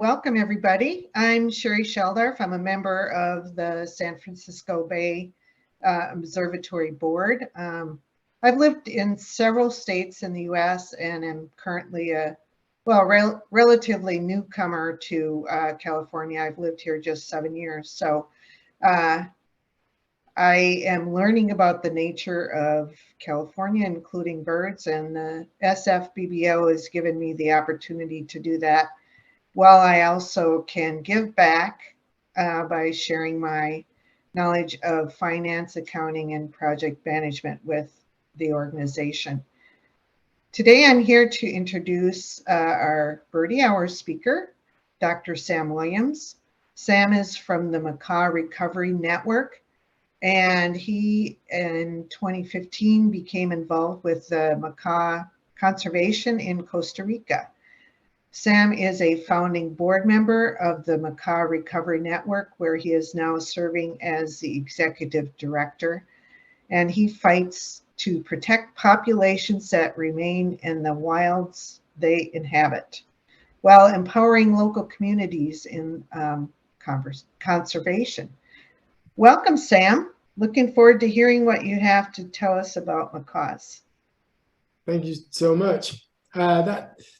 Welcome everybody. I'm Sherry Sheldorf. I'm a member of the San Francisco Bay Observatory Board. I've lived in several states in the US and am currently a relatively newcomer to California. I've lived here just 7 years. So I am learning about the nature of California, including birds, and the SFBBO has given me the opportunity to do that, while I also can give back by sharing my knowledge of finance, accounting, and project management with the organization. Today, I'm here to introduce our Birdie Hour speaker, Dr. Sam Williams. Sam is from the Macaw Recovery Network, and he, in 2015, became involved with the macaw conservation in Costa Rica. Sam is a founding board member of the Macaw Recovery Network, where he is now serving as the executive director, and he fights to protect populations that remain in the wilds they inhabit, while empowering local communities in conservation. Welcome, Sam. Looking forward to hearing what you have to tell us about macaws. Thank you so much.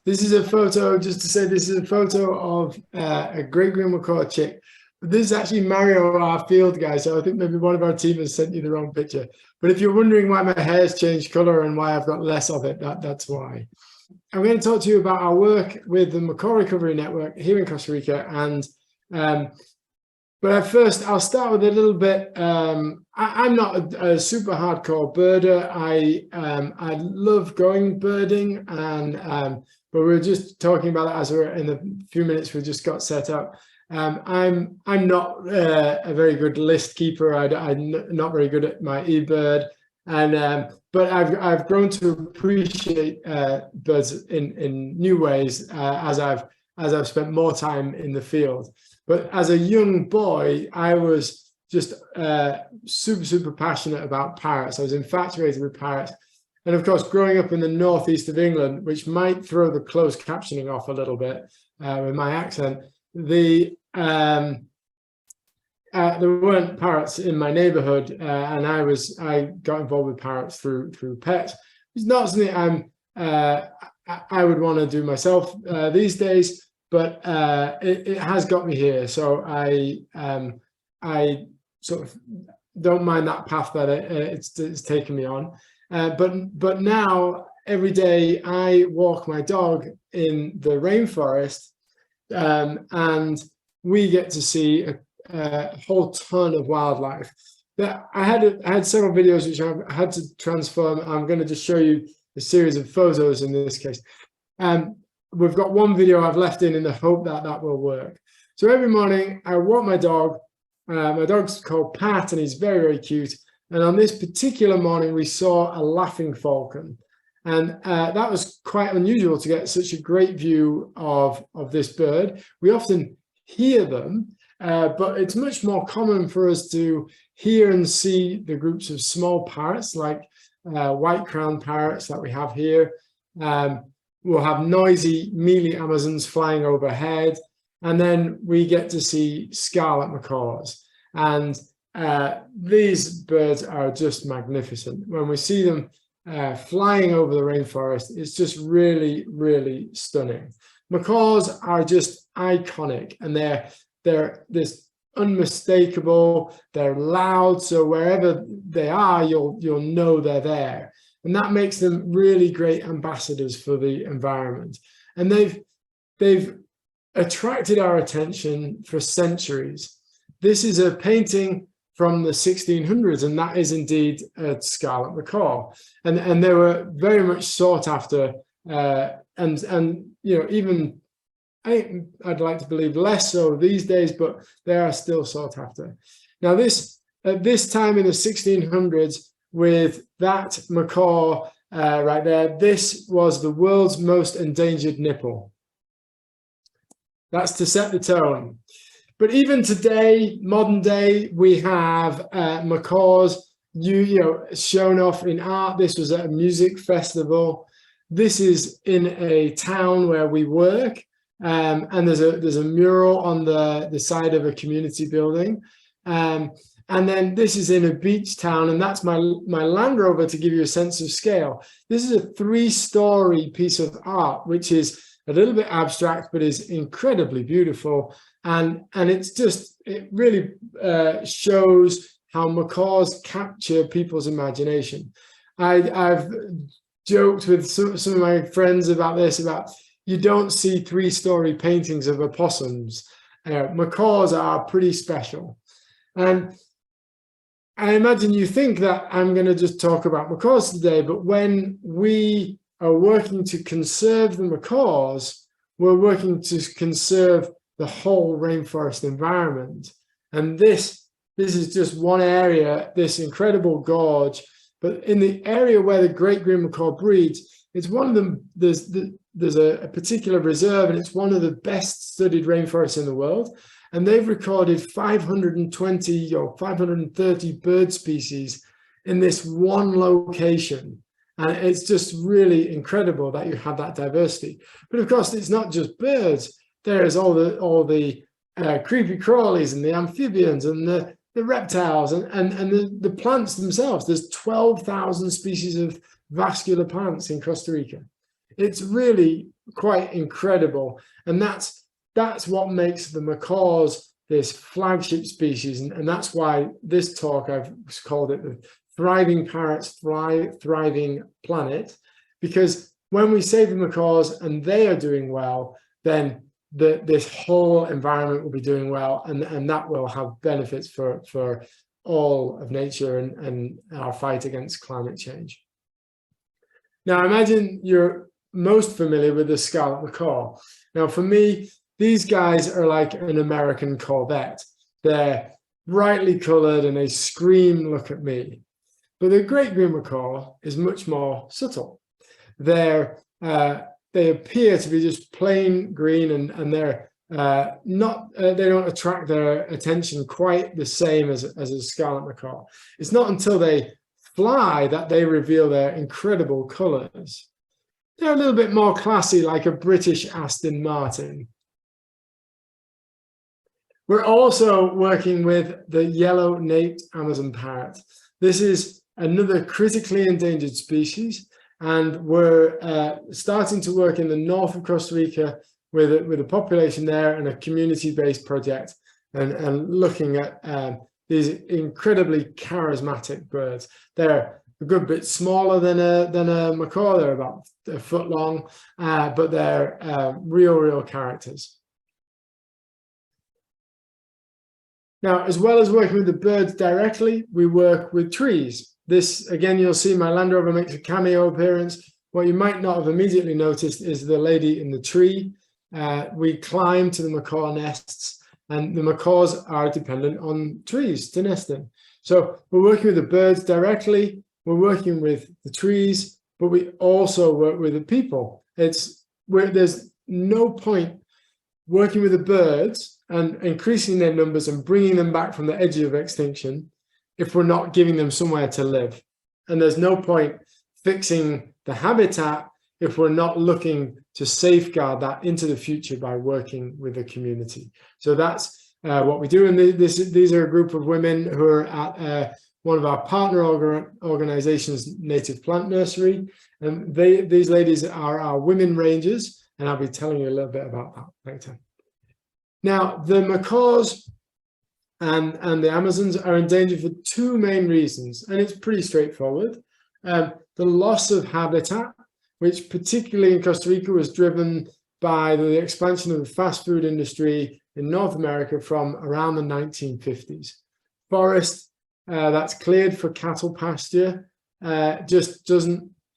This is a photo, just to say, this is a photo of a Great Green Macaw chick. This is actually Mario, our field guy, so I think maybe one of our team has sent you the wrong picture. But if you're wondering why my hair's changed color and why I've got less of it, that's why. I'm going to talk to you about our work with the Macaw Recovery Network here in Costa Rica. But first, I'll start with a little bit. I'm not a super hardcore birder. I love going birding, but we're just talking about that as we're in the few minutes we just got set up. I'm not a very good list keeper. I'm not very good at my eBird, but I've grown to appreciate birds in new ways as I've spent more time in the field. But as a young boy, I was just super passionate about parrots. I was infatuated with parrots. And of course, growing up in the northeast of England, which might throw the closed captioning off a little bit with my accent, there weren't parrots in my neighborhood, and I got involved with parrots through pets. It's not something I would want to do myself these days. But it has got me here, so I sort of don't mind that path that it's taken me on. But now every day I walk my dog in the rainforest, and we get to see a whole ton of wildlife. I had several videos which I had to transform. I'm going to just show you a series of photos in this case. We've got one video I've left in the hope that that will work. So every morning I walk my dog. My dog's called Pat, and he's very cute. And on this particular morning, we saw a laughing falcon. And that was quite unusual to get such a great view of this bird. We often hear them, but it's much more common for us to hear and see the groups of small parrots, like white-crowned parrots that we have here. We'll have noisy mealy Amazons flying overhead, and then we get to see scarlet macaws. And these birds are just magnificent. When we see them flying over the rainforest, it's just really stunning. Macaws are just iconic, and they're this unmistakable. They're loud, so wherever they are, you'll know they're there. And that makes them really great ambassadors for the environment. And they've attracted our attention for centuries. This is a painting from the 1600s, and that is indeed a scarlet macaw. And they were very much sought after, and you know, even I'd like to believe less so these days, but they are still sought after. Now, at this time in the 1600s, with that macaw right there, this was the world's most endangered nipple. That's to set the tone. But even today, modern day, we have macaws shown off in art. This was at a music festival. This is in a town where we work. and there's a mural on the side of a community building. And then this is in a beach town, and that's my Land Rover, to give you a sense of scale. This is a 3-story piece of art, which is a little bit abstract, but is incredibly beautiful. And it really shows how macaws capture people's imagination. I've joked with some of my friends about this, about you don't see 3-story paintings of opossums. Macaws are pretty special. And I imagine you think that I'm going to just talk about macaws today, but when we are working to conserve the macaws, we're working to conserve the whole rainforest environment. And this is just one area, this incredible gorge, but in the area where the Great Green Macaw breeds, it's one of them, there's a particular reserve, and it's one of the best studied rainforests in the world. And they've recorded 520 or 530 bird species in this one location. And it's just really incredible that you have that diversity. But of course, it's not just birds. There's all the creepy crawlies and the amphibians and the reptiles and the plants themselves. There's 12,000 species of vascular plants in Costa Rica. It's really quite incredible. And that's what makes the macaws this flagship species. And that's why this talk, I've called it the Thriving Parrots, Thriving Planet, because when we save the macaws and they are doing well, then this whole environment will be doing well, and that will have benefits for all of nature and our fight against climate change. Now, I imagine you're most familiar with the scarlet macaw. Now, for me, these guys are like an American Corvette. They're brightly colored and they scream, "Look at me." But the Great Green Macaw is much more subtle. They appear to be just plain green, and they're they don't attract their attention quite the same as a scarlet macaw. It's not until they fly that they reveal their incredible colors. They're a little bit more classy, like a British Aston Martin. We're also working with the yellow-naped Amazon parrot. This is another critically endangered species, and we're starting to work in the north of Costa Rica with a population there and a community-based project, and looking at these incredibly charismatic birds. They're a good bit smaller than a macaw. They're about a foot long, but they're real characters. Now, as well as working with the birds directly, we work with trees. This, again, you'll see my Land Rover makes a cameo appearance. What you might not have immediately noticed is the lady in the tree. We climb to the macaw nests, and the macaws are dependent on trees to nest in. So we're working with the birds directly, we're working with the trees, but we also work with the people. There's no point working with the birds and increasing their numbers and bringing them back from the edge of extinction if we're not giving them somewhere to live. And there's no point fixing the habitat if we're not looking to safeguard that into the future by working with the community. So that's what we do. And these are a group of women who are at one of our partner organizations, Native Plant Nursery. And these ladies are our women rangers, and I'll be telling you a little bit about that later. Now, the macaws and the Amazons are endangered for two main reasons, and it's pretty straightforward. The loss of habitat, which particularly in Costa Rica was driven by the expansion of the fast food industry in North America from around the 1950s. Forest that's cleared for cattle pasture just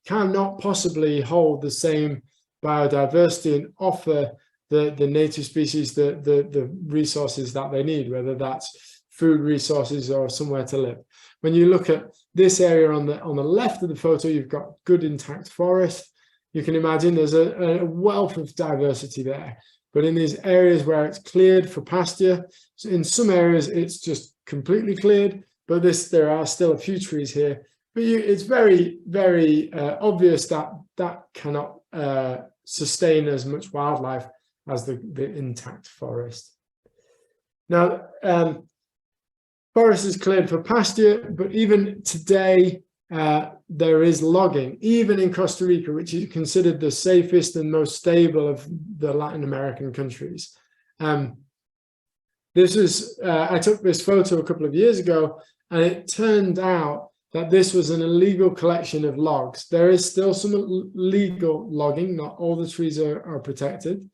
cannot possibly hold the same biodiversity and offer the native species the resources that they need, whether that's food resources or somewhere to live. When you look at this area on the left of the photo, you've got good intact forest. You can imagine there's a wealth of diversity there. But in these areas where it's cleared for pasture, so in some areas it's just completely cleared, but there are still a few trees here. But it's very obvious that cannot sustain as much wildlife as the intact forest. Now, forest is cleared for pasture, but even today, there is logging, even in Costa Rica, which is considered the safest and most stable of the Latin American countries. I took this photo a couple of years ago, and it turned out that this was an illegal collection of logs. There is still some legal logging, not all the trees are protected,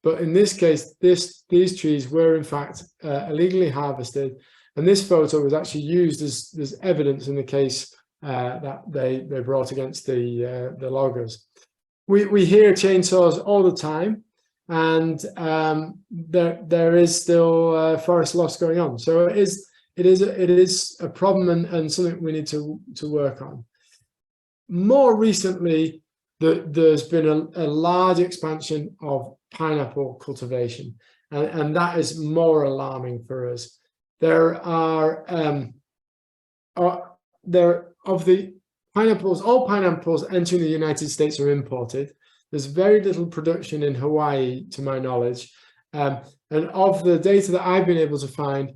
but in this case, these trees were in fact illegally harvested, and this photo was actually used as evidence in the case that they brought against the loggers. We hear chainsaws all the time, and there is still forest loss going on. So it is a problem and something we need to work on. More recently, there's been a large expansion of pineapple cultivation, and that is more alarming for us. There are of the pineapples, all pineapples entering the United States are imported. There's very little production in Hawaii, to my knowledge. And of the data that I've been able to find,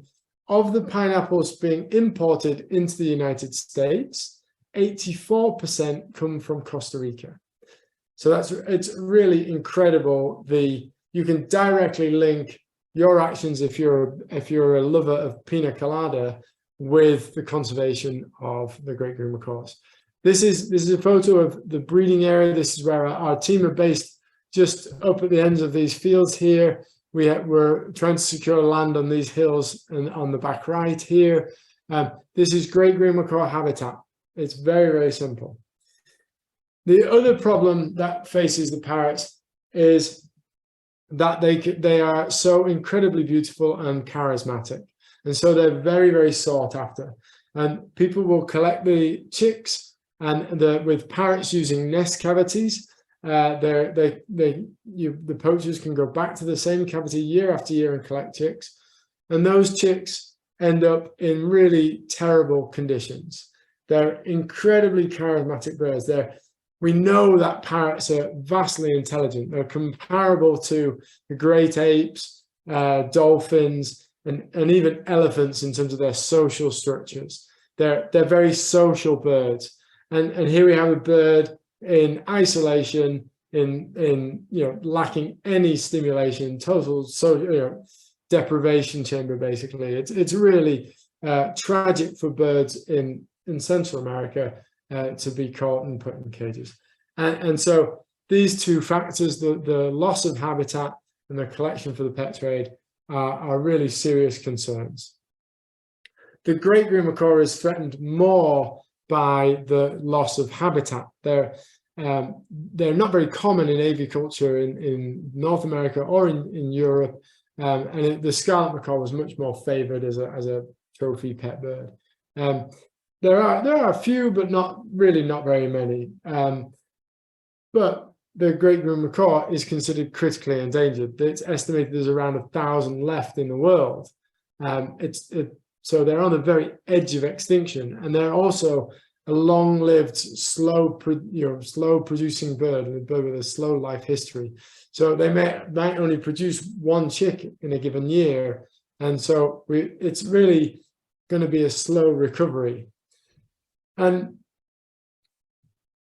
of the pineapples being imported into the United States, 84% come from Costa Rica. So it's really incredible. You can directly link your actions if you're a lover of pina colada with the conservation of the Great Green Macaws. This is a photo of the breeding area. This is where our team are based, just up at the ends of these fields here. We're trying to secure land on these hills and on the back right here. This is Great Green Macaw habitat. It's very, very simple. The other problem that faces the parrots is that they are so incredibly beautiful and charismatic. And so they're very, very sought after. And people will collect the chicks, and with parrots using nest cavities, the poachers can go back to the same cavity year after year and collect chicks. And those chicks end up in really terrible conditions. They're incredibly charismatic birds. We know that parrots are vastly intelligent. They're comparable to the great apes, dolphins, and even elephants in terms of their social structures. They're very social birds. And here we have a bird in isolation, in lacking any stimulation, total deprivation chamber. Basically, it's really tragic for birds in Central America to be caught and put in cages. And so these two factors, the loss of habitat and the collection for the pet trade, are really serious concerns. The Great Green Macaw is threatened more by the loss of habitat. They're not very common in aviculture in North America or in Europe, and the scarlet macaw was much more favored as a trophy pet bird. There are a few, but not very many. But the Great Green Macaw is considered critically endangered. It's estimated there's around 1,000 left in the world. So they're on the very edge of extinction, and they're also a long-lived, slow producing bird, a bird with a slow life history. So they might only produce one chick in a given year, and so it's really going to be a slow recovery. And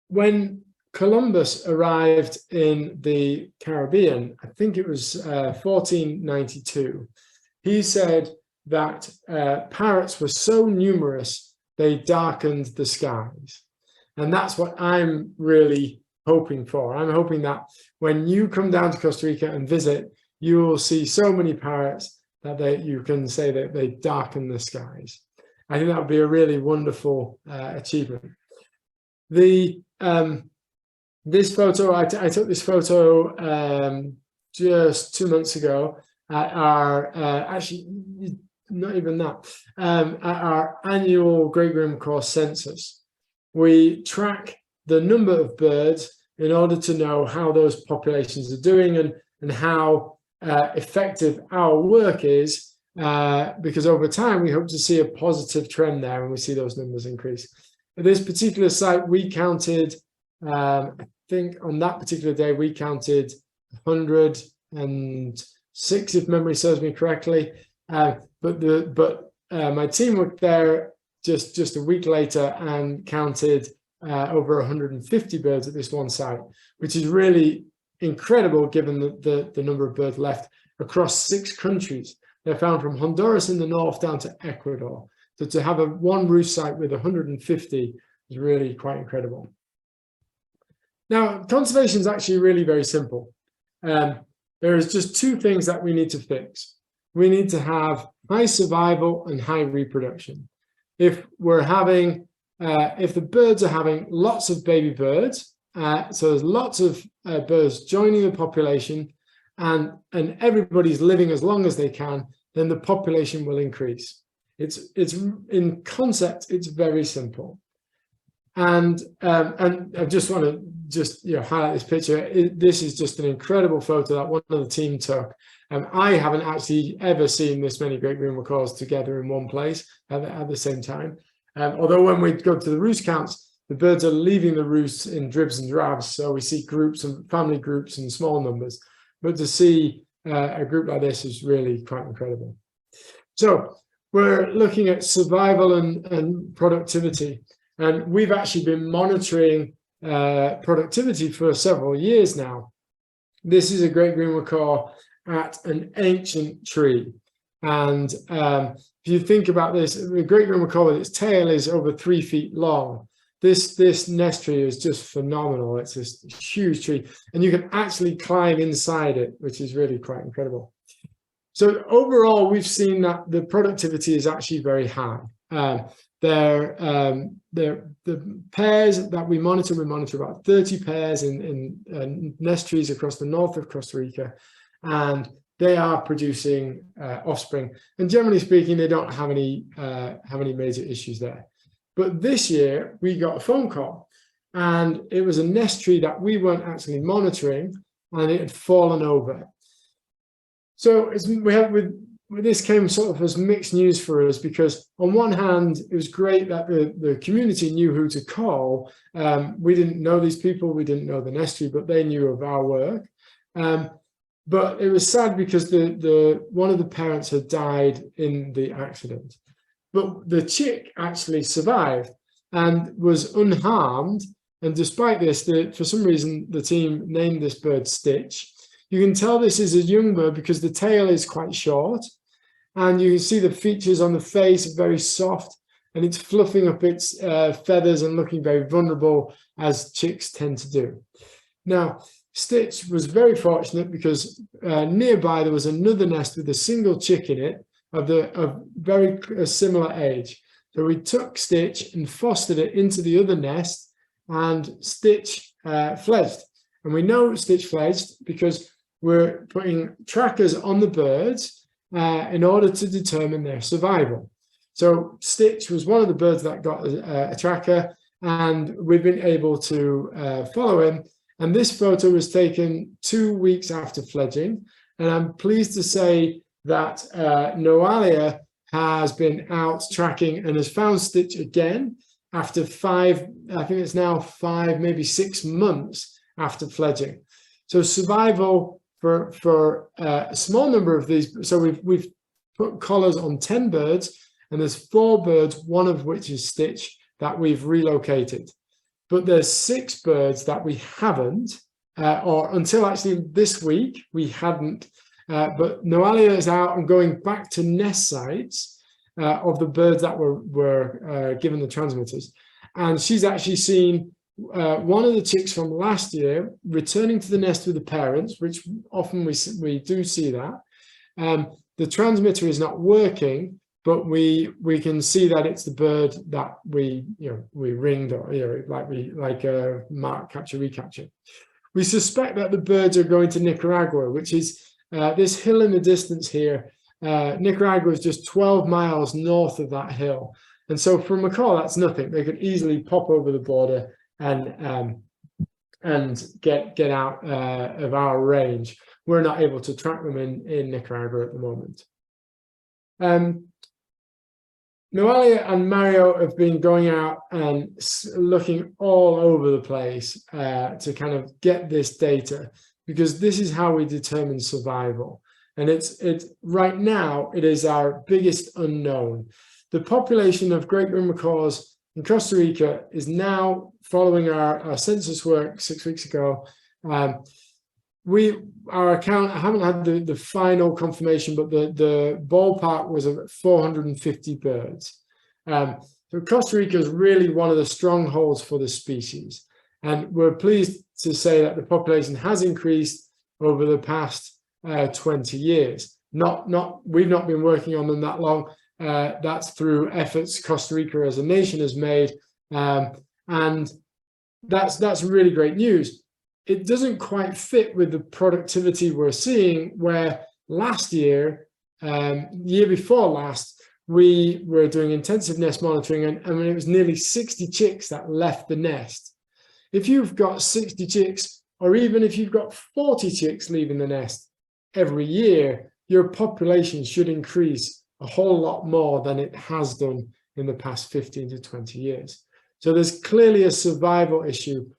when Columbus arrived in the Caribbean, I think it was 1492, he said that parrots were so numerous they darkened the skies. And that's what I'm really hoping for. I'm hoping that when you come down to Costa Rica and visit, you will see so many parrots that you can say that they darken the skies. I think that would be a really wonderful achievement. This photo, I took this photo just 2 months ago at our, actually not even that, at our annual Great Green Macaw census. We track the number of birds in order to know how those populations are doing and how effective our work is, because over time we hope to see a positive trend there and we see those numbers increase. At this particular site, we counted, I think on that particular day, we counted 100 2006, if memory serves me correctly. But my team were there just a week later and counted over 150 birds at this one site, which is really incredible given the number of birds left across 6 countries. They're found from Honduras in the north down to Ecuador. So to have one roost site with 150 is really quite incredible. Now, conservation is actually really very simple. There is just 2 things that we need to fix. We need to have high survival and high reproduction. If the birds are having lots of baby birds, so there's lots of birds joining the population, and everybody's living as long as they can, then the population will increase. It's in concept, it's very simple. And I just want to highlight this picture. This is just an incredible photo that one of the team took. I haven't actually ever seen this many great green macaws together in one place at the same time. Although when we go to the roost counts, the birds are leaving the roosts in dribs and drabs. So we see groups and family groups in small numbers. But to see a group like this is really quite incredible. So we're looking at survival and productivity. And we've actually been monitoring productivity for several years now. This is a great green macaw at an ancient tree. And if you think about this, the great green macaw with its tail is over 3 feet long. This nest tree is just phenomenal. It's this huge tree, and you can actually climb inside it, which is really quite incredible. So overall, we've seen that the productivity is actually very high. The pairs that we monitor about 30 pairs in nest trees across the north of Costa Rica, and they are producing offspring. And generally speaking, they don't have any major issues there. But this year we got a phone call, and it was a nest tree that we weren't actually monitoring, and it had fallen over. So this came sort of as mixed news for us, because on one hand, it was great that the community knew who to call. We didn't know these people, we didn't know the nest tree, but they knew of our work. But it was sad because one of the parents had died in the accident. But the chick actually survived and was unharmed. And despite this, for some reason, the team named this bird Stitch. You can tell this is a young bird because the tail is quite short. And you can see the features on the face are very soft, and it's fluffing up its feathers and looking very vulnerable, as chicks tend to do. Now, Stitch was very fortunate because nearby there was another nest with a single chick in it of very similar age. So we took Stitch and fostered it into the other nest, and Stitch fledged. And we know Stitch fledged because we're putting trackers on the birds in order to determine their survival. So Stitch was one of the birds that got a tracker, and we've been able to follow him. And this photo was taken 2 weeks after fledging. And I'm pleased to say that Noalia has been out tracking and has found Stitch again after 5, I think it's now 5, maybe 6 months after fledging. So survival for a small number of these. So we've put collars on 10 birds, and there's 4 birds, one of which is Stitch, that we've relocated. But there's 6 birds that we haven't, or until actually this week, we hadn't. But Noalia is out and going back to nest sites of the birds that were given the transmitters. And she's actually seen one of the chicks from last year returning to the nest with the parents, which often we do see that. The transmitter is not working, but we can see that it's the bird that we ringed, or like a mark capture recapture. We suspect that the birds are going to Nicaragua, which is this hill in the distance here. Nicaragua is just 12 miles north of that hill, and so for a macaw that's nothing. They could easily pop over the border and get out of our range. We're not able to track them in Nicaragua at the moment. Noalia and Mario have been going out and looking all over the place to kind of get this data. because this is how we determine survival. And it's right now, it is our biggest unknown. The population of Great Green Macaws in Costa Rica is now, following our census work 6 weeks ago, our account, I haven't had the final confirmation, but the ballpark was of 450 birds. So Costa Rica is really one of the strongholds for the species. And we're pleased to say that the population has increased over the past 20 years. We've not been working on them that long. That's through efforts Costa Rica as a nation has made. And that's really great news. It doesn't quite fit with the productivity we're seeing, where last year, year before last, we were doing intensive nest monitoring, and it was nearly 60 chicks that left the nest. If you've got 60 chicks, or even if you've got 40 chicks leaving the nest every year, your population should increase a whole lot more than it has done in the past 15 to 20 years. So there's clearly a survival issue,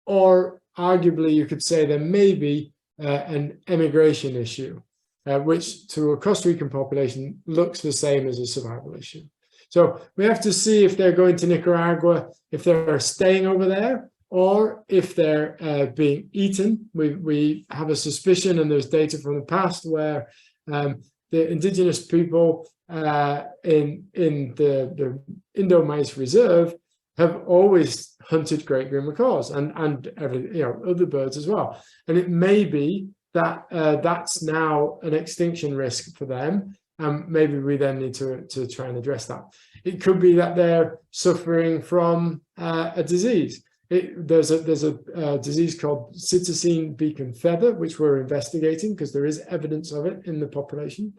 or arguably you could say there may be an emigration issue, which to a Costa Rican population looks the same as a survival issue. So we have to see if they're going to Nicaragua, if they're staying over there, or if they're being eaten. We have a suspicion, and there's data from the past where the indigenous people in the Indo-Mice Reserve have always hunted Great Green Macaws and other birds as well. And it may be that that's now an extinction risk for them, and maybe we then need to try and address that. It could be that they're suffering from a disease. There's a disease called cytosine beacon feather, which we're investigating because there is evidence of it in the population.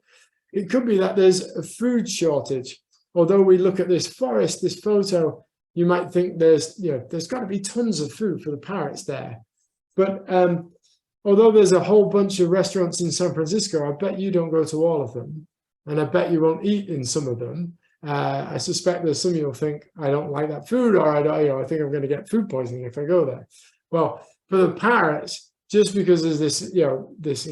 It could be that there's a food shortage. Although we look at this forest, this photo, you might think there's got to be tons of food for the parrots there. But although there's a whole bunch of restaurants in San Francisco, I bet you don't go to all of them. And I bet you won't eat in some of them. I suspect that some of you will think, I don't like that food, or I think I'm going to get food poisoning if I go there. Well, for the parrots, just because there's this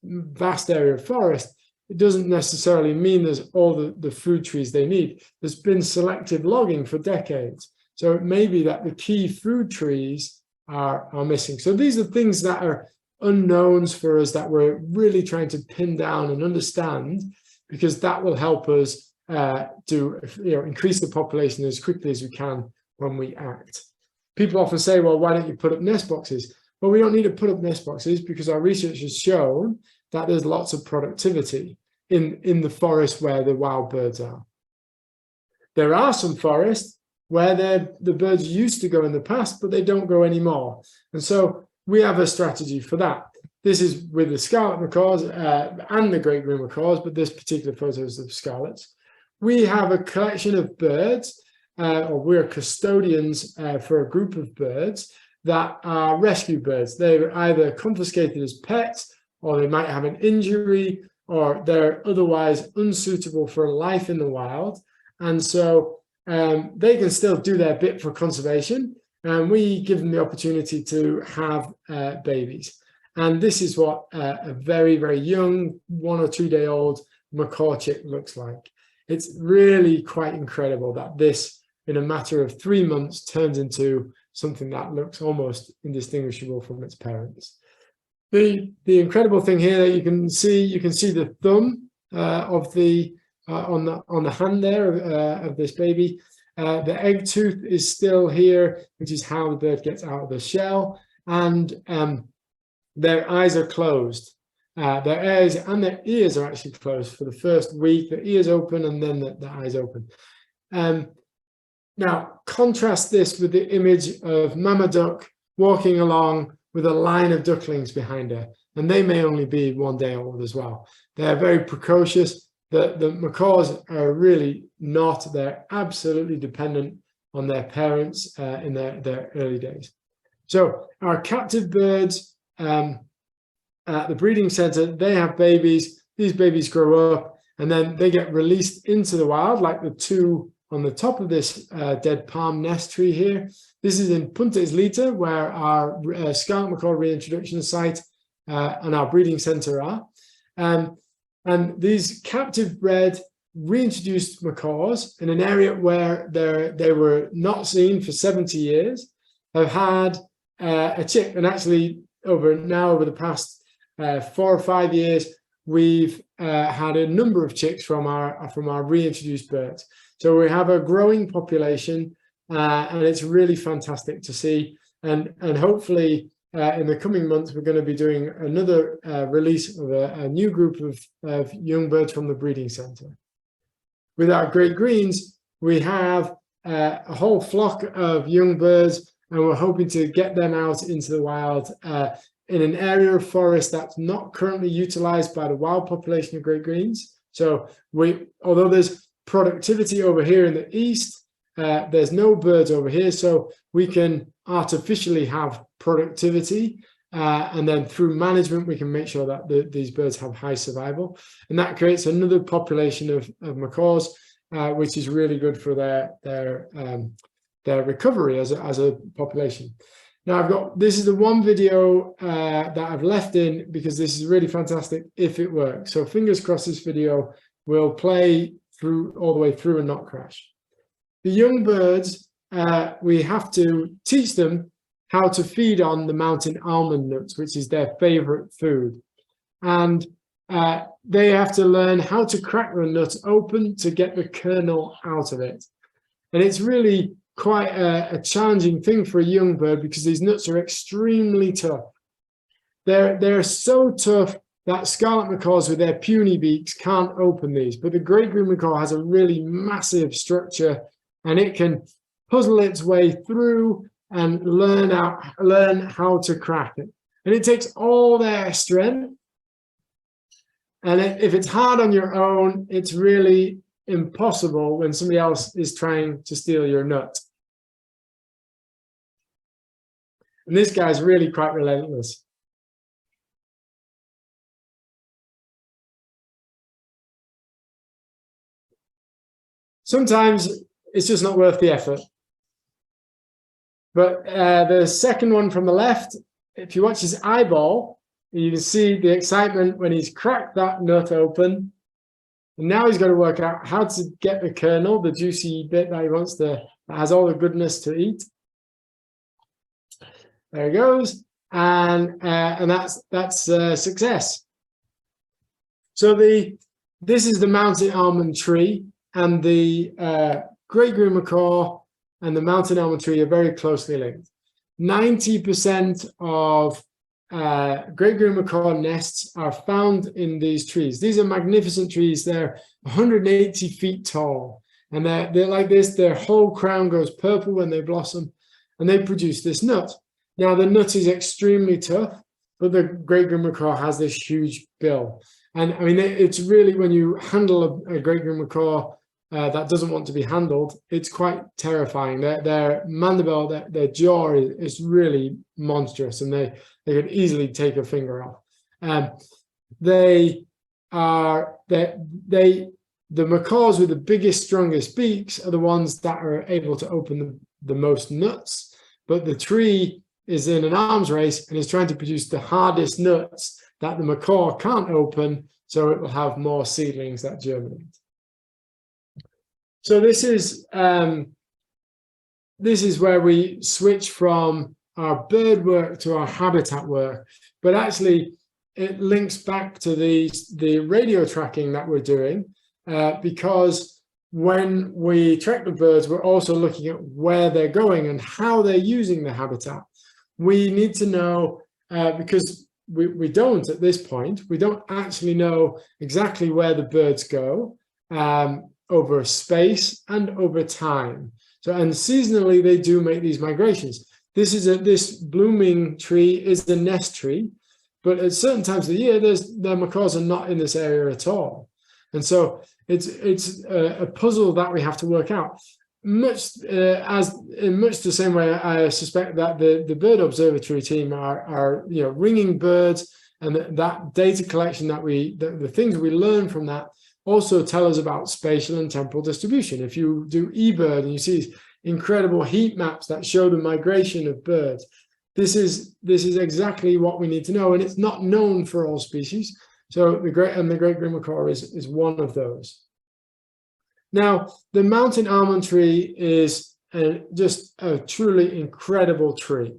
vast area of forest, it doesn't necessarily mean there's all the food trees they need. There's been selective logging for decades. So it may be that the key food trees are missing. So these are things that are unknowns for us that we're really trying to pin down and understand, because that will help us to increase the population as quickly as we can when we act. People often say, well, why don't you put up nest boxes? Well, we don't need to put up nest boxes because our research has shown that there's lots of productivity in the forest where the wild birds are. There are some forests where the birds used to go in the past, but they don't go anymore. And so we have a strategy for that. This is with the scarlet macaws and the Great Green Macaws, but this particular photo is of scarlets. We have a collection of birds, or we're custodians for a group of birds that are rescue birds. They're either confiscated as pets, or they might have an injury, or they're otherwise unsuitable for life in the wild. And so they can still do their bit for conservation, and we give them the opportunity to have babies. And this is what a very, very young 1 or 2 day old macaw chick looks like. It's really quite incredible that this, in a matter of 3 months, turns into something that looks almost indistinguishable from its parents. The incredible thing here that you can see the thumb of the on the hand there of this baby. The egg tooth is still here, which is how the bird gets out of the shell, and their eyes are closed. Their eyes and their ears are actually closed for the first week. The ears open and then the eyes open. Now, contrast this with the image of Mama Duck walking along with a line of ducklings behind her, and they may only be 1 day old as well. They're very precocious. The macaws are really not. They're absolutely dependent on their parents in their early days. So our captive birds at the breeding center, they have babies. These babies grow up, and then they get released into the wild, like the two on the top of this dead palm nest tree here. This is in Punta Isleta, where our scarlet macaw reintroduction site and our breeding center are. And these captive bred reintroduced macaws in an area where they were not seen for 70 years have had a chick. And actually over the past 4 or 5 years, we've had a number of chicks from our reintroduced birds. So we have a growing population, and it's really fantastic to see. And hopefully in the coming months, we're going to be doing another release of a new group of young birds from the breeding center. With our Great Greens, we have a whole flock of young birds, and we're hoping to get them out into the wild in an area of forest that's not currently utilized by the wild population of Great Greens. So although there's productivity over here in the east, there's no birds over here, so we can artificially have productivity, and then through management we can make sure that these birds have high survival, and that creates another population of macaws, which is really good for their recovery as a population. Now this is the one video that I've left in because this is really fantastic if it works. So fingers crossed this video will play through all the way through and not crash. The young birds, we have to teach them how to feed on the mountain almond nuts, which is their favorite food. And they have to learn how to crack the nut open to get the kernel out of it. And it's really quite a challenging thing for a young bird because these nuts are extremely tough. They're so tough that scarlet macaws with their puny beaks can't open these, but the Great Green Macaw has a really massive structure, and it can puzzle its way through and learn how to crack it. And it takes all their strength. And if it's hard on your own, it's really impossible when somebody else is trying to steal your nut. And this guy's really quite relentless. Sometimes it's just not worth the effort. But the second one from the left, if you watch his eyeball, you can see the excitement when he's cracked that nut open. And now he's got to work out how to get the kernel, the juicy bit that he wants that has all the goodness to eat. There he goes. And that's success. So this is the mountain almond tree, and the Great Green Macaw and the mountain almond tree are very closely linked. 90% of Great Green Macaw nests are found in these trees. These are magnificent trees. They're 180 feet tall, and they're like this. Their whole crown goes purple when they blossom, and they produce this nut. Now, the nut is extremely tough, but the Great Green Macaw has this huge bill. And I mean, it's really, when you handle a Great Green Macaw that doesn't want to be handled, it's quite terrifying. Their mandible, their jaw is really monstrous, and they could easily take a finger off. The macaws with the biggest, strongest beaks are the ones that are able to open the most nuts, but the tree is in an arms race and is trying to produce the hardest nuts that the macaw can't open, so it will have more seedlings that germinate. So this is where we switch from our bird work to our habitat work, but actually it links back to the radio tracking that we're doing, because when we track the birds, we're also looking at where they're going and how they're using the habitat. We need to know, because we don't at this point, we don't actually know exactly where the birds go over space and over time. So, and seasonally they do make these migrations. This blooming tree is the nest tree, but at certain times of the year, the macaws are not in this area at all. And so it's a puzzle that we have to work out. Much in much the same way, I suspect that the bird observatory team are ringing birds, and that data collection that the things we learn from that also tell us about spatial and temporal distribution. If you do eBird and you see these incredible heat maps that show the migration of birds, this is exactly what we need to know, and it's not known for all species. So the Great Green Macaw is one of those. Now, the mountain almond tree is just a truly incredible tree.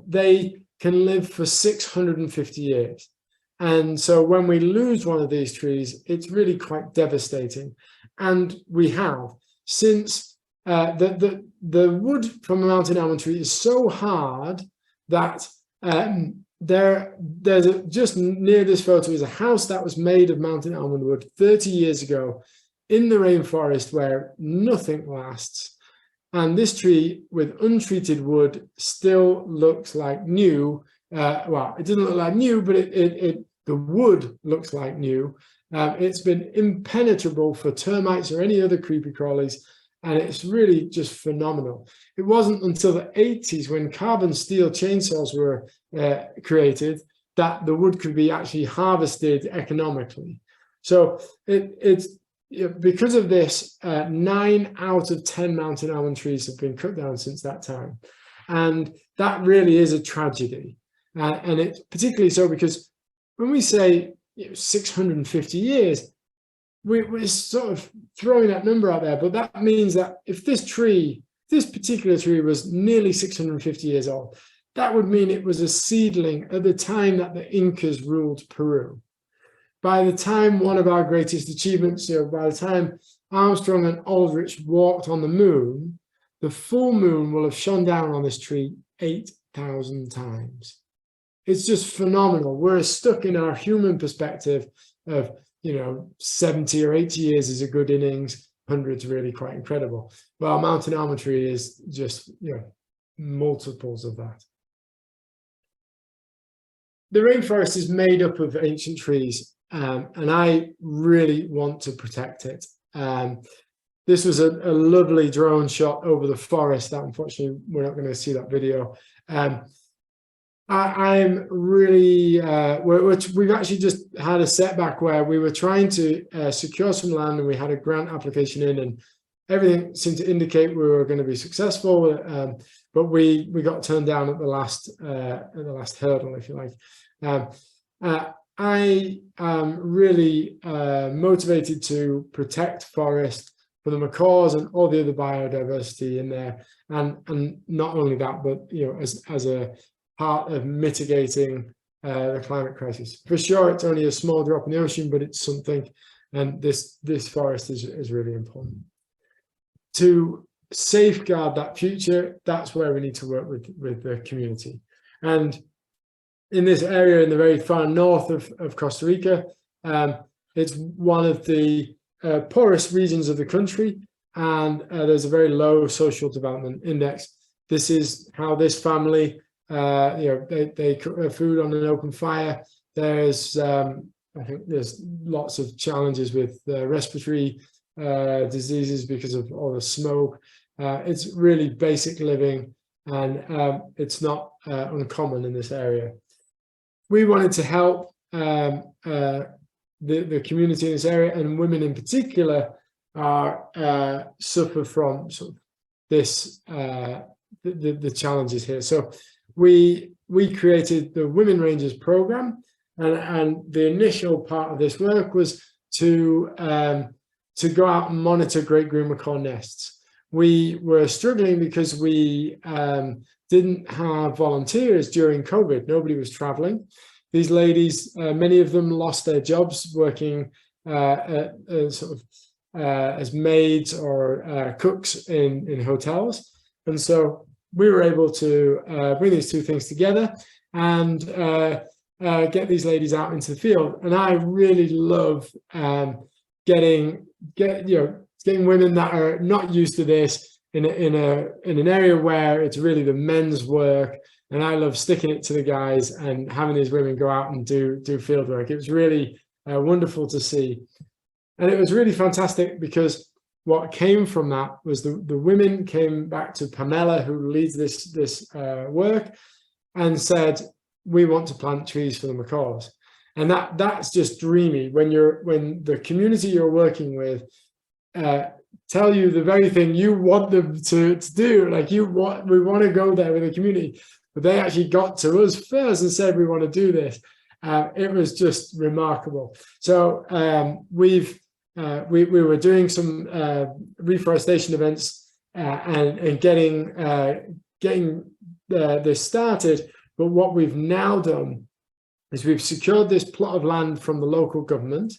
They can live for 650 years. And so when we lose one of these trees, it's really quite devastating. And we have, since the wood from a mountain almond tree is so hard that just near this photo is a house that was made of mountain almond wood 30 years ago in the rainforest where nothing lasts. And this tree with untreated wood still looks like new. Well, it doesn't look like new, but the wood looks like new. It's been impenetrable for termites or any other creepy crawlies, and it's really just phenomenal. It wasn't until the 80s, when carbon steel chainsaws were created, that the wood could be actually harvested economically. So it's because of this, 9 out of 10 mountain almond trees have been cut down since that time. And that really is a tragedy. And it's particularly so because when we say 650 years, we're sort of throwing that number out there, but that means that if this particular tree was nearly 650 years old, that would mean it was a seedling at the time that the Incas ruled Peru. By the time one of our greatest achievements, by the time Armstrong and Aldrich walked on the moon, the full moon will have shone down on this tree 8,000 times. It's just phenomenal. We're stuck in our human perspective of, 70 or 80 years is a good innings, 100's really quite incredible. Well, mountain almond tree is just, multiples of that. The rainforest is made up of ancient trees, and I really want to protect it. This was a lovely drone shot over the forest that unfortunately we're not going to see that video. I'm really, we've actually just had a setback where we were trying to secure some land, and we had a grant application in, and everything seemed to indicate we were going to be successful, but we got turned down at the last hurdle, if you like. I am really motivated to protect forest for the macaws and all the other biodiversity in there, and not only that, but as a part of mitigating the climate crisis. For sure, it's only a small drop in the ocean, but it's something, and this forest is really important. To safeguard that future, that's where we need to work with the community. And in this area in the very far north of Costa Rica, it's one of the poorest regions of the country, and there's a very low social development index. This is how this family, they cook their food on an open fire. There's, I think there's lots of challenges with respiratory diseases because of all the smoke. It's really basic living, and it's not uncommon in this area. We wanted to help the community in this area, and women in particular suffer from sort of this the challenges here. So we created the Women Rangers program, and the initial part of this work was to go out and monitor great green macaw nests. We were struggling because we didn't have volunteers during COVID. Nobody was traveling. These ladies, many of them lost their jobs working as maids or cooks in hotels. And so we were able to bring these two things together and get these ladies out into the field. And I really love getting women that are not used to this in an area where it's really the men's work. And I love sticking it to the guys and having these women go out and do field work. It was really wonderful to see. And it was really fantastic because what came from that was the women came back to Pamela, who leads this work, and said, we want to plant trees for the macaws. And that's just dreamy when the community you're working with tell you the very thing you want them to do. Like we want to go there with the community, but they actually got to us first and said, we want to do this. It was just remarkable. So we were doing some reforestation events and getting this started. But what we've now done is we've secured this plot of land from the local government,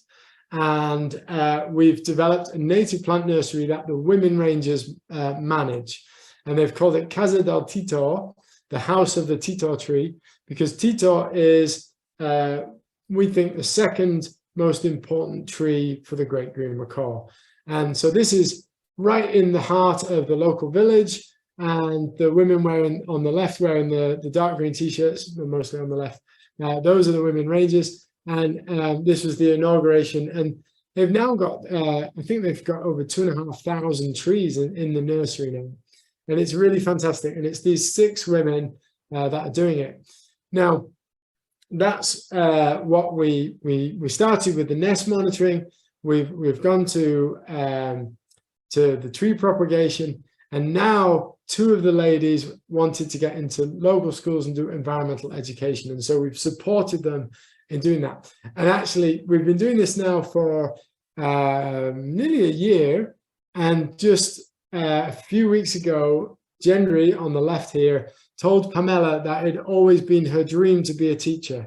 and we've developed a native plant nursery that the women rangers manage, and they've called it Casa del Titor, the house of the Titor tree, because Titor is, we think, the second most important tree for the Great Green Macaw. And so this is right in the heart of the local village, and the women on the left wearing the dark green t-shirts, mostly on the left, those are the women rangers. And this was the inauguration, and they've now got, I think they've got over 2,500 trees in the nursery now. And it's really fantastic. And it's these 6 women that are doing it. Now, that's what we started with the nest monitoring. We've gone to the tree propagation, and now 2 of the ladies wanted to get into local schools and do environmental education. And so we've supported them in doing that. And actually, we've been doing this now for nearly a year. And just a few weeks ago, Gendry on the left here told Pamela that it had always been her dream to be a teacher.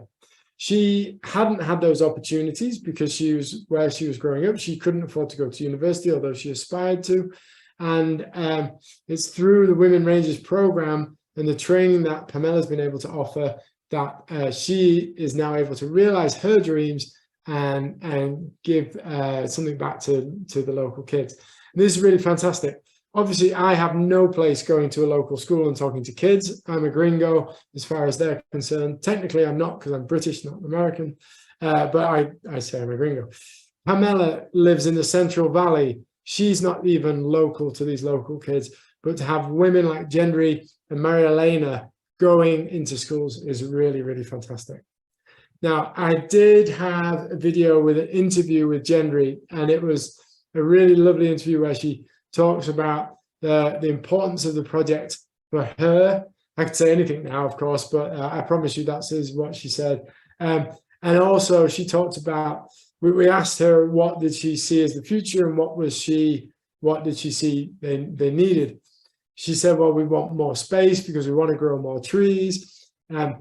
She hadn't had those opportunities because where she was growing up, she couldn't afford to go to university, although she aspired to. And it's through the Women Rangers program and the training that Pamela's been able to offer that she is now able to realize her dreams and give something back to the local kids. And this is really fantastic. Obviously, I have no place going to a local school and talking to kids. I'm a gringo as far as they're concerned. Technically, I'm not, because I'm British, not American, but I say I'm a gringo. Pamela lives in the Central Valley. She's not even local to these local kids, but to have women like Gendry and Maria Elena going into schools is really, really fantastic. Now, I did have a video with an interview with Gendry, and it was a really lovely interview where she talks about the importance of the project for her. I could say anything now, of course, but I promise you that is what she said. And also she talked about, we asked her what did she see as the future and what did she see they needed. She said, well, we want more space because we want to grow more trees. But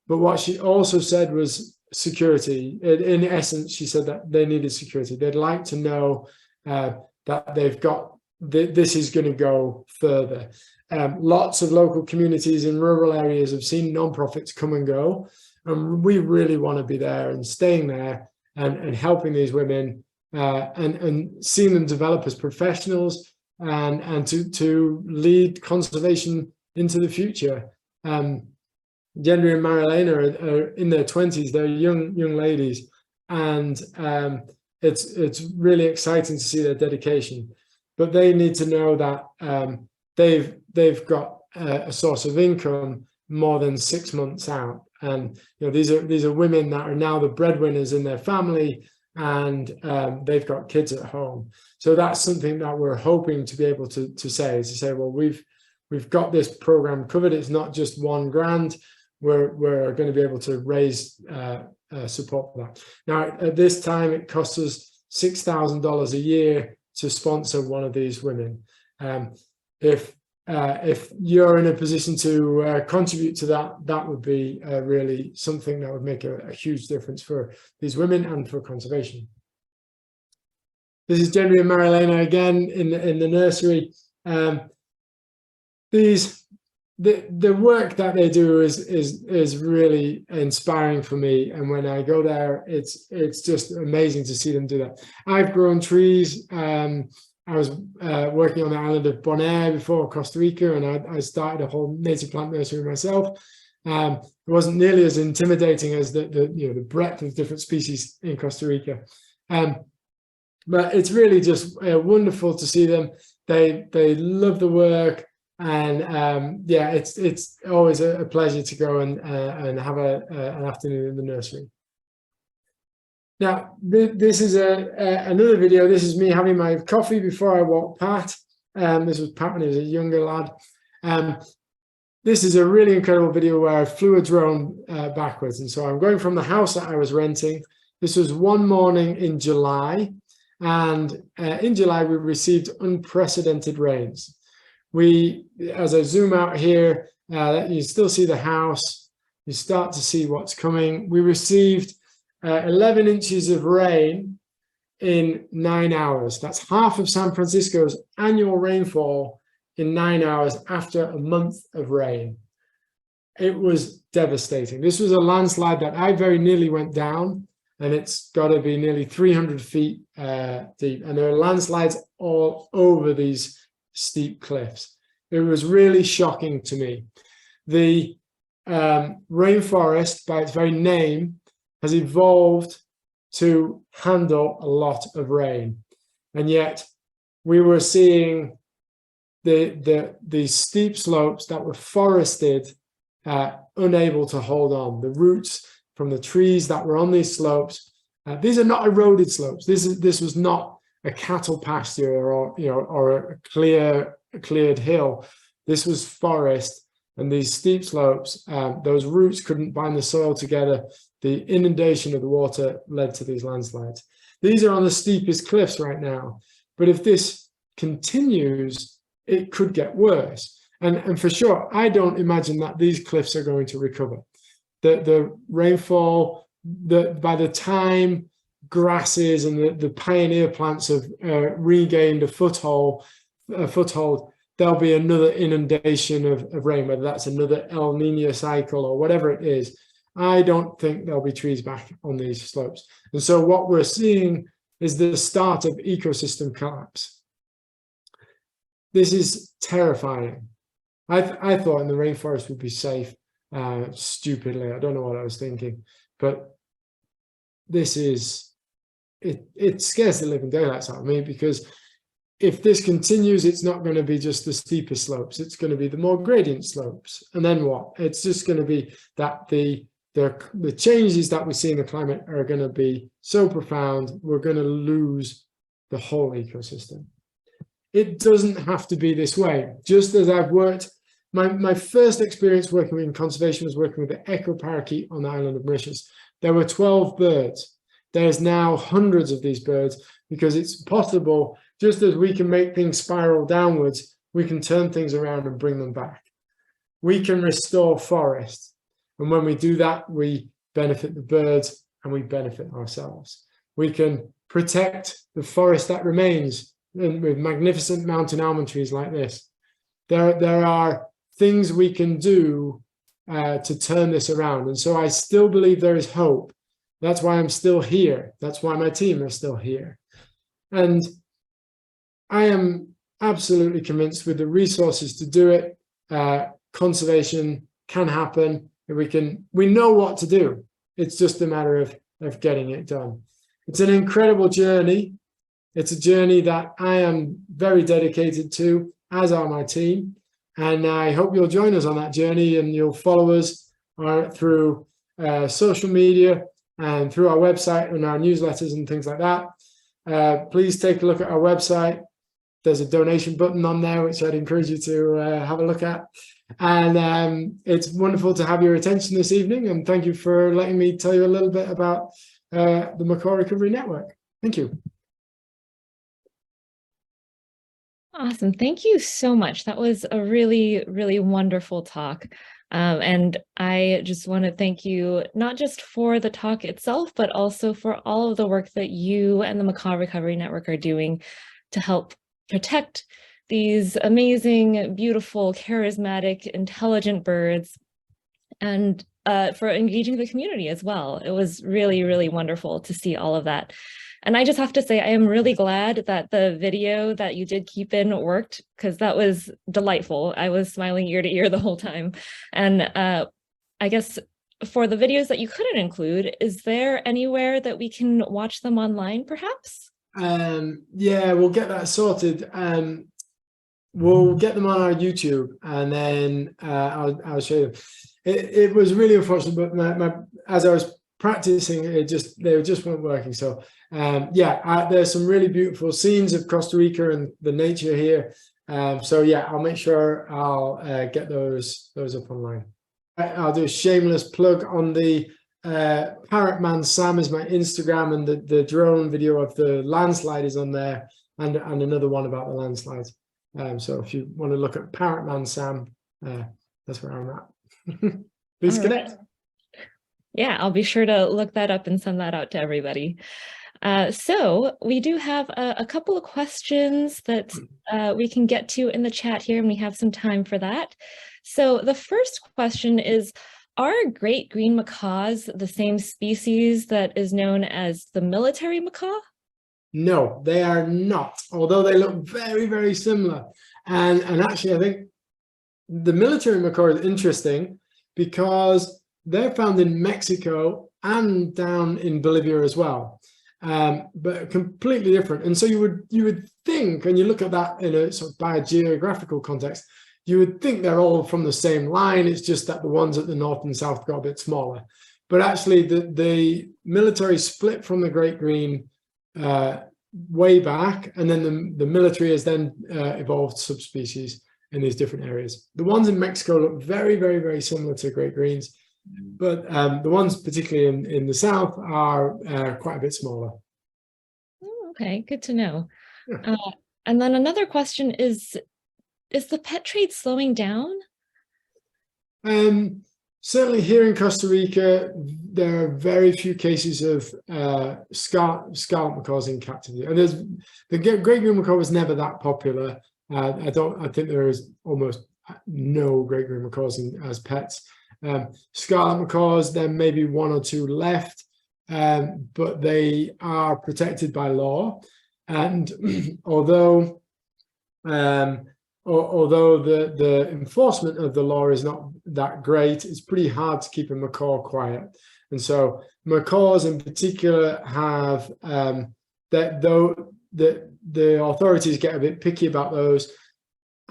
what she also said was security. In essence, she said that they needed security. They'd like to know that they've got, this is going to go further. Lots of local communities in rural areas have seen nonprofits come and go. And we really want to be there and staying there and helping these women and seeing them develop as professionals and to lead conservation into the future. Gendry and Marilena are in their 20s. They're young ladies, and it's really exciting to see their dedication. But they need to know that they've got a source of income more than 6 months out, and these are women that are now the breadwinners in their family, and they've got kids at home. So that's something that we're hoping to be able to say, well, we've got this program covered. It's not just 1 grand. We're going to be able to raise support for that. Now, at this time, it costs us $6,000 a year to sponsor one of these women. If you're in a position to contribute to that, that would be really something that would make a huge difference for these women and for conservation. This is Gendry and Marilena again in the nursery. The work that they do is really inspiring for me, and when I go there, it's just amazing to see them do that. I've grown trees. I was working on the island of Bonaire before, Costa Rica, and I started a whole native plant nursery myself. It wasn't nearly as intimidating as the breadth of different species in Costa Rica. But it's really just wonderful to see them. They love the work, and yeah, it's always a pleasure to go and have an afternoon in the nursery. Now, this is another video. This is me having my coffee before I walk Pat. This was Pat when he was a younger lad. This is a really incredible video where I flew a drone backwards. And so I'm going from the house that I was renting. This was one morning in July. And in July, we received unprecedented rains. As I zoom out here, you still see the house. You start to see what's coming. We received 11 inches of rain in 9 hours. That's half of San Francisco's annual rainfall in 9 hours after a month of rain. It was devastating. This was a landslide that I very nearly went down, and it's got to be nearly 300 feet deep. And there are landslides all over these steep cliffs. It was really shocking to me. The rainforest, by its very name, has evolved to handle a lot of rain. And yet we were seeing the steep slopes that were forested unable to hold on. The roots from the trees that were on these slopes, these are not eroded slopes. This was not a cattle pasture or a cleared hill. This was forest, and these steep slopes, those roots couldn't bind the soil together. The inundation of the water led to these landslides. These are on the steepest cliffs right now, but if this continues, it could get worse. And for sure, I don't imagine that these cliffs are going to recover. The rainfall, by the time grasses and the pioneer plants have regained a foothold, there'll be another inundation of rain, whether that's another El Nino cycle or whatever it is. I don't think there'll be trees back on these slopes. And so what we're seeing is the start of ecosystem collapse. This is terrifying. I thought in the rainforest would be safe, stupidly. I don't know what I was thinking, but this is, it scares the living daylights out of me, because if this continues, it's not going to be just the steepest slopes. It's going to be the more gradient slopes. And then what? It's just going to be that the changes that we see in the climate are going to be so profound, we're going to lose the whole ecosystem. It doesn't have to be this way. Just as I've worked, my first experience working in conservation was working with the echo parakeet on the island of Mauritius. There were 12 birds. There's now hundreds of these birds, because it's possible, just as we can make things spiral downwards, we can turn things around and bring them back. We can restore forests. And when we do that, we benefit the birds and we benefit ourselves. We can protect the forest that remains with magnificent mountain almond trees like this. There are things we can do to turn this around. And so I still believe there is hope. That's why I'm still here. That's why my team are still here. And I am absolutely convinced with the resources to do it, conservation can happen. We know what to do. It's just a matter of getting it done. It's an incredible journey. It's a journey that I am very dedicated to, as are my team. And I hope you'll join us on that journey, and you'll follow us through social media and through our website and our newsletters and things like that. Please take a look at our website. There's a donation button on there, which I'd encourage you to have a look at. And it's wonderful to have your attention this evening. And thank you for letting me tell you a little bit about the Macaw Recovery Network. Thank you. Awesome. Thank you so much. That was a really, really wonderful talk. And I just want to thank you, not just for the talk itself, but also for all of the work that you and the Macaw Recovery Network are doing to help protect these amazing, beautiful, charismatic, intelligent birds, and for engaging the community as well. It was really, really wonderful to see all of that. And I just have to say, I am really glad that the video that you did keep in worked, because that was delightful. I was smiling ear to ear the whole time. And I guess for the videos that you couldn't include, is there anywhere that we can watch them online, perhaps? Yeah, we'll get that sorted. We'll get them on our YouTube, and then I'll show you. It was really unfortunate, but as I was practicing, they just weren't working. So yeah, there's some really beautiful scenes of Costa Rica and the nature here. So yeah, I'll make sure I'll get those up online. I'll do a shameless plug on the Parrot Man Sam is my Instagram, and the drone video of the landslide is on there, and another one about the landslides. So if you want to look at Parrot Man Sam, that's where I'm at. Please connect. Yeah, I'll be sure to look that up and send that out to everybody. So we do have a couple of questions that we can get to in the chat here, and we have some time for that. So the first question is, are Great Green Macaws the same species that is known as the military macaw? No, they are not, although they look very, very similar. And actually, I think the military macaw is interesting because they're found in Mexico and down in Bolivia as well, but completely different. And so you would think, and you look at that in a sort of biogeographical context, you would think they're all from the same line. It's just that the ones at the north and south got a bit smaller. But actually, the military split from the Great Green way back, and then the military has then evolved subspecies in these different areas. The ones in Mexico look very, very, very similar to Great Greens, but the ones particularly in the south are quite a bit smaller. Oh, okay, good to know. Yeah. And then another question is the pet trade slowing down? Certainly here in Costa Rica, there are very few cases of scarlet macaws in captivity. And the Great Green Macaw was never that popular. I think there is almost no Great Green Macaws as pets. Scarlet macaws, there may be one or two left, but they are protected by law. And although the enforcement of the law is not that great, it's pretty hard to keep a macaw quiet. And so macaws in particular have the authorities get a bit picky about those.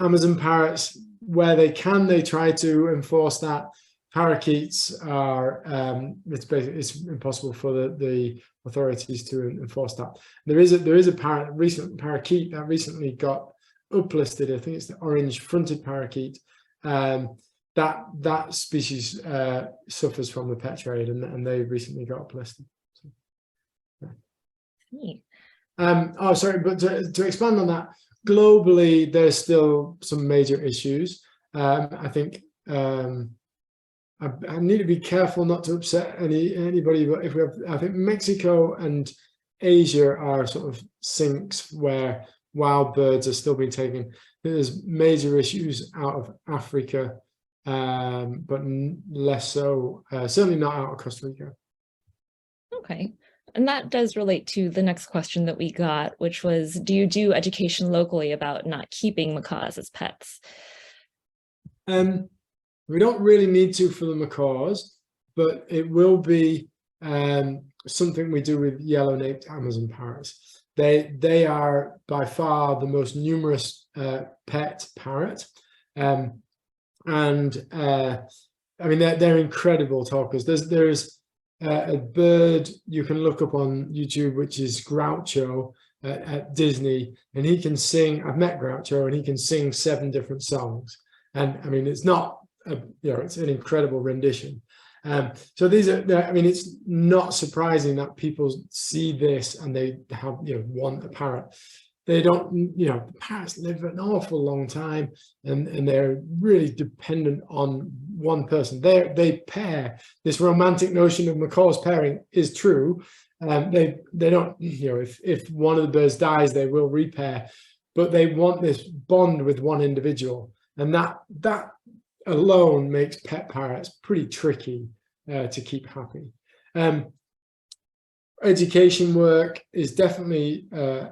Amazon parrots, where they can, they try to enforce that. Parakeets are it's impossible for the authorities to enforce that. There is a parakeet that recently got uplisted. I think it's the orange-fronted parakeet. That species suffers from the pet trade, and they recently got uplisted. So, yeah. Oh, sorry, but to expand on that, globally there's still some major issues. I think I need to be careful not to upset anybody, but if we have, I think Mexico and Asia are sort of sinks where wild birds are still being taken. There's major issues out of Africa, but less so, certainly not out of Costa Rica. Okay. And that does relate to the next question that we got, which was, do you do education locally about not keeping macaws as pets? We don't really need to for the macaws, but it will be something we do with yellow-naped Amazon parrots. They are by far the most numerous pet parrot, and I mean they're incredible talkers. There's a bird you can look up on YouTube, which is Groucho at Disney, and he can sing. I've met Groucho, and he can sing 7 different songs, and I mean it's not. It's an incredible rendition. So these are, I mean, it's not surprising that people see this and they have, want a parrot. They don't, parrots live an awful long time, and they're really dependent on one person. They pair. This romantic notion of macaws pairing is true. They don't, if one of the birds dies, they will repair, but they want this bond with one individual, and that alone makes pet parrots pretty tricky to keep happy. Education work is definitely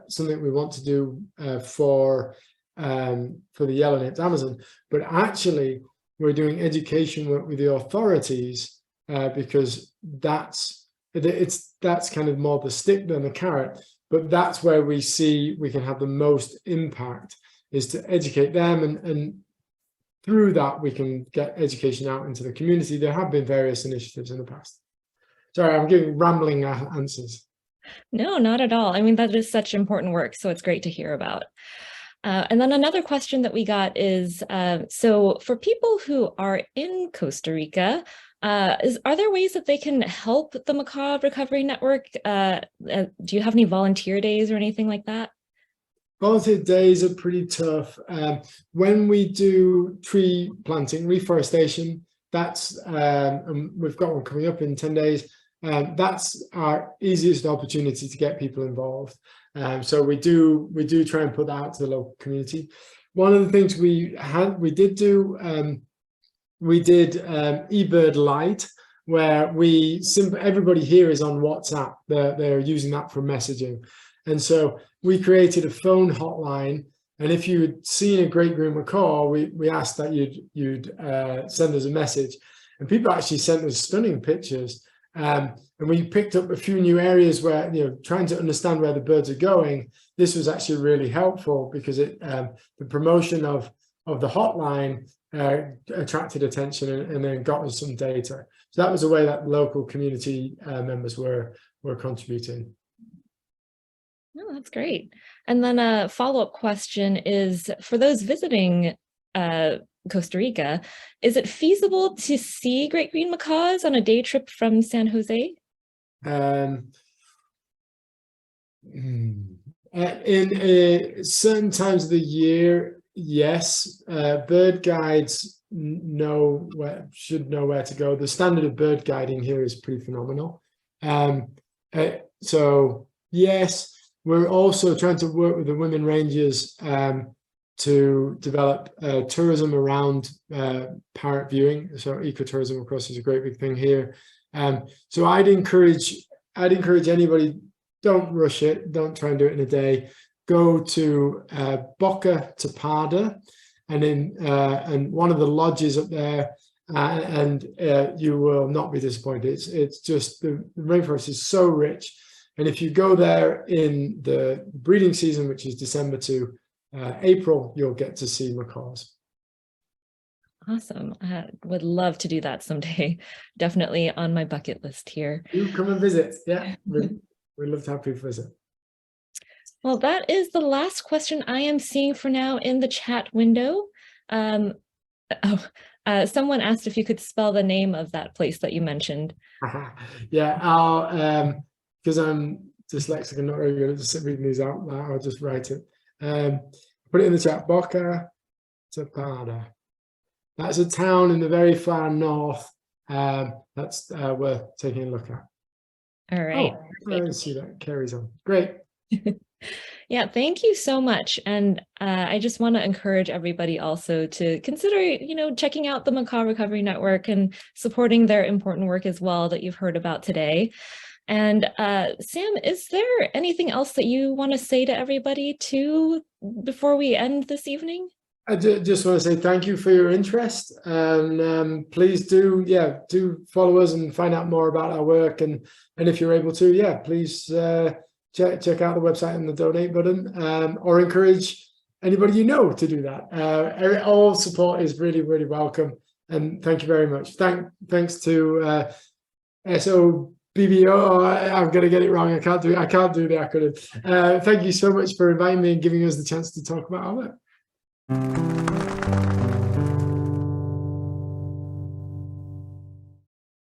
something we want to do for the yellow-naped Amazon, but actually we're doing education work with the authorities because that's kind of more the stick than the carrot, but that's where we see we can have the most impact, is to educate them, and through that we can get education out into the community. There have been various initiatives in the past. Sorry, I'm giving rambling answers. No, not at all. I mean, that is such important work, so it's great to hear about. And then another question that we got is, so for people who are in Costa Rica, are there ways that they can help the Macaw Recovery Network? Do you have any volunteer days or anything like that? Volunteer days are pretty tough. When we do tree planting, reforestation, that's and we've got one coming up in 10 days. That's our easiest opportunity to get people involved. So we do try and put that out to the local community. One of the things we did eBird Lite, where everybody here is on WhatsApp. They're using that for messaging. And so we created a phone hotline, and if you had seen a Great Green Macaw, we asked that you'd send us a message, and people actually sent us stunning pictures. And we picked up a few new areas where, trying to understand where the birds are going. This was actually really helpful because the promotion of the hotline attracted attention and then got us some data. So that was a way that local community members were contributing. Oh, that's great. And then a follow-up question is, for those visiting Costa Rica, is it feasible to see Great Green Macaws on a day trip from San Jose? In certain times of the year, yes. Bird guides should know where to go. The standard of bird guiding here is pretty phenomenal. So yes. We're also trying to work with the women rangers to develop tourism around parrot viewing. So ecotourism, of course, is a great big thing here. So I'd encourage anybody, don't rush it. Don't try and do it in a day. Go to Boca Tapada, and one of the lodges up there, and you will not be disappointed. It's just the rainforest is so rich. And if you go there in the breeding season, which is December to April, you'll get to see macaws. Awesome. I would love to do that someday. Definitely on my bucket list here. You come and visit. Yeah, we'd love to have people visit. Well, that is the last question I am seeing for now in the chat window. Someone asked if you could spell the name of that place that you mentioned. Yeah, I'll... because I'm dyslexic and not very good at just reading these out, I'll just write it. Put it in the chat. Boca Tapada. That's a town in the very far north. That's worth taking a look at. All right. Oh, I see that carries on. Great. Yeah, thank you so much. And I just want to encourage everybody also to consider, checking out the Macaw Recovery Network and supporting their important work as well that you've heard about today. And Sam, is there anything else that you want to say to everybody too before we end this evening? I just want to say thank you for your interest, and please do follow us and find out more about our work, and if you're able to, please check out the website and the donate button, or encourage anybody you know to do that. All support is really, really welcome, and thank you very much. Thanks to SOBBO. I'm going to get it wrong. I can't do the acronym. Thank you so much for inviting me and giving us the chance to talk about our work.